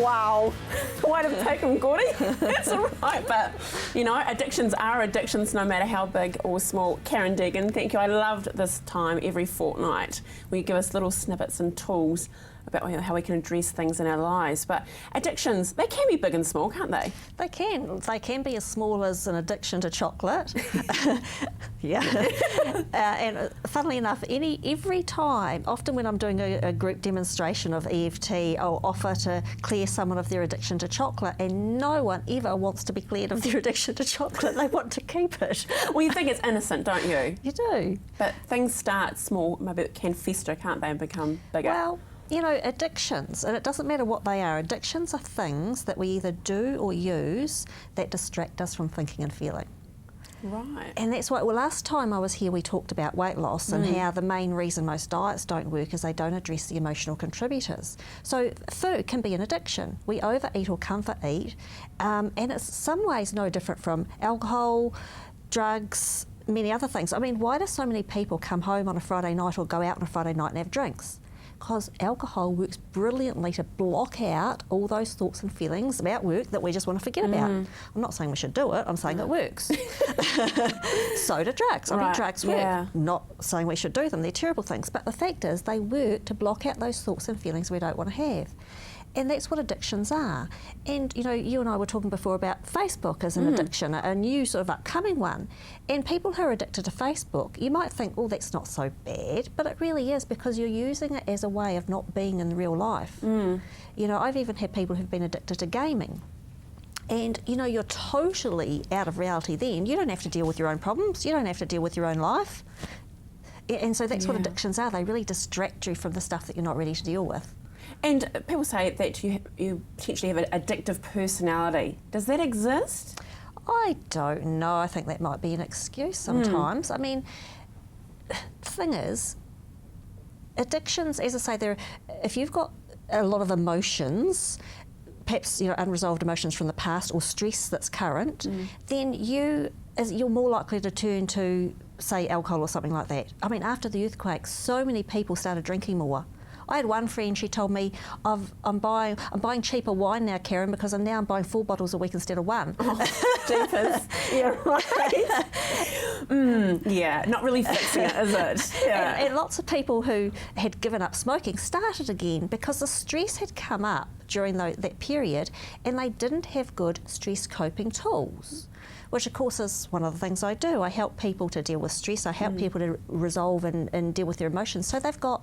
Wow. Way to pick them, Gordy. That's all right. But, you know, addictions are addictions no matter how big or small. Karen Degen, thank you. I loved this time every fortnight where you give us little snippets and tools about how we can address things in our lives. But addictions, they can be big and small, can't they? They can. They can be as small as an addiction to chocolate. Yeah. And funnily enough, every time, often when I'm doing a group demonstration of EFT, I'll offer to clear someone of their addiction to chocolate, and no one ever wants to be cleared of their addiction to chocolate. They want to keep it. Well, you think it's innocent, don't you? You do. But things start small, maybe it can fester, can't they, and become bigger? Well, you know, addictions, and it doesn't matter what they are, addictions are things that we either do or use that distract us from thinking and feeling. Right. And that's why, well, last time I was here we talked about weight loss and how the main reason most diets don't work is they don't address the emotional contributors. So food can be an addiction. We overeat or comfort eat, and it's in some ways no different from alcohol, drugs, many other things. I mean, why do so many people come home on a Friday night or go out on a Friday night and have drinks? Because alcohol works brilliantly to block out all those thoughts and feelings about work that we just want to forget about. I'm not saying we should do it, I'm saying it works. So do drugs. I mean, drugs work. Not saying we should do them, they're terrible things. But the fact is, they work to block out those thoughts and feelings we don't want to have. And that's what addictions are. And, you know, you and I were talking before about Facebook as an addiction, a new sort of upcoming one. And people who are addicted to Facebook, you might think, oh, that's not so bad, but it really is because you're using it as a way of not being in real life. You know, I've even had people who've been addicted to gaming. And, you know, you're totally out of reality then. You don't have to deal with your own problems. You don't have to deal with your own life. And so that's what addictions are. They really distract you from the stuff that you're not ready to deal with. And people say that you potentially have an addictive personality. Does that exist? I don't know. I think that might be an excuse sometimes. I mean, the thing is, addictions, as I say, if you've got a lot of emotions, perhaps, you know, unresolved emotions from the past or stress that's current, then you're more likely to turn to, say, alcohol or something like that. I mean, after the earthquake, so many people started drinking more. I had one friend, she told me, I'm buying cheaper wine now, Karen, because I'm buying 4 bottles a week instead of 1. Oh, jeepers. Yeah, right. Yeah, not really fixing it, is it? Yeah. And lots of people who had given up smoking started again because the stress had come up during that period and they didn't have good stress coping tools, which of course is one of the things I do. I help people to deal with stress. I help people to resolve and deal with their emotions so they've got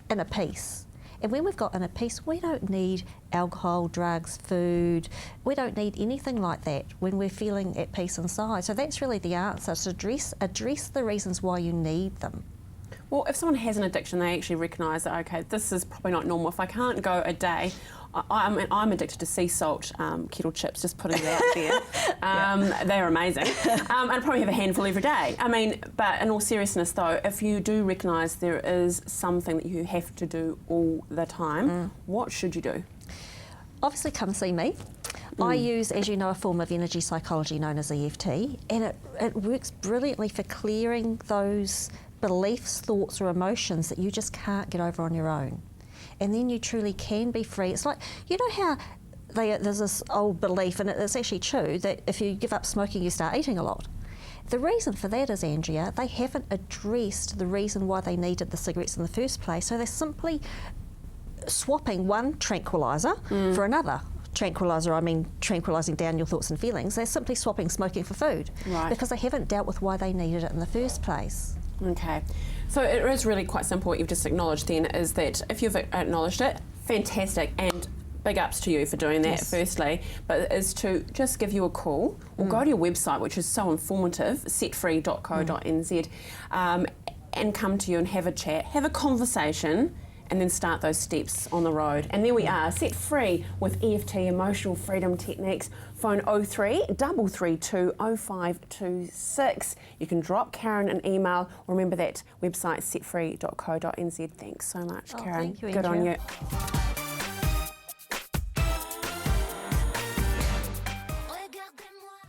inner peace. And when we've got inner peace, we don't need alcohol, drugs, food. We don't need anything like that when we're feeling at peace inside. So that's really the answer, to address the reasons why you need them. Well, if someone has an addiction, they actually recognise that, okay, this is probably not normal. If I can't go a day, I'm addicted to sea salt kettle chips, just putting it out there. They're amazing. I'd probably have a handful every day. I mean, but in all seriousness though, if you do recognise there is something that you have to do all the time, what should you do? Obviously come see me. I use, as you know, a form of energy psychology known as EFT, and it works brilliantly for clearing those beliefs, thoughts or emotions that you just can't get over on your own. And then you truly can be free. It's like, you know how there's this old belief, and it's actually true, that if you give up smoking you start eating a lot. The reason for that is, Andrea, they haven't addressed the reason why they needed the cigarettes in the first place, so they're simply swapping one tranquiliser for another. Tranquiliser, I mean tranquilising down your thoughts and feelings. They're simply swapping smoking for food because they haven't dealt with why they needed it in the first place. Okay, so it is really quite simple. What you've just acknowledged then is that if you've acknowledged it, fantastic, and big ups to you for doing that firstly, but is to just give you a call or go to your website, which is so informative, setfree.co.nz, and come to you and have a chat, have a conversation, and then start those steps on the road. And there we are, set free with EFT, Emotional Freedom Techniques. Phone 03 332 0526. You can drop Karen an email. Remember that website, setfree.co.nz. Thanks so much, Karen. Thank you, Good on Andrea. you.